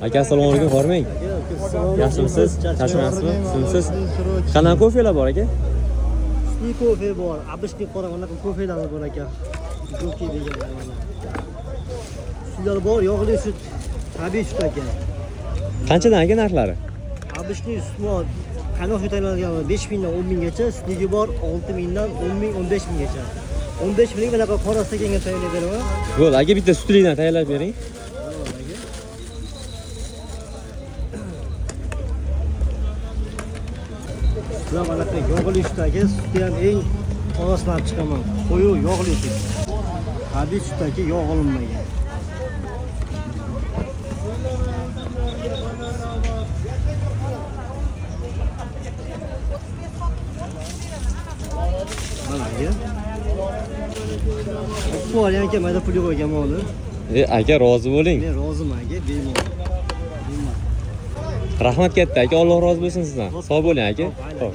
Aka assalomu alaykum, hormang. Yaxshimisiz? Tashnaysizmi? Sizsiz? Qanaqa ko'felar bor aka? Sutli kofe bor, abishli qora bunaqa kofelar bor ekan. Ko'ki degan mana. Sutlar bor, yog'li sut, tabiiy sut ekan. Qanchadan aka narxlari? Abishli sut bor, qanoq yutaladigan 5 mingdan 10 minggacha, sutligi bor 6 mingdan 10 ming 15 minggacha. 15 ming bunaqa qora stakenga tayyorlab beraman. Bo'ldi, aka bitta sutlidan tayyorlab bering. Bular bunaqa yog'li sutdagi sutni ham eng orasidan chiqaman. Qo'yu yog'li sut. Tabiiy sutdagi yog' olinmagan. Mana aka. Bor yangi mayda pul yo'q ekan moli. Aka rozi bo'ling. Men roziman aka, bemalol. Rahmat katta aka, Alloh rozi bo'lsin sizdan. Sog' bo'ling aka. Xo'p.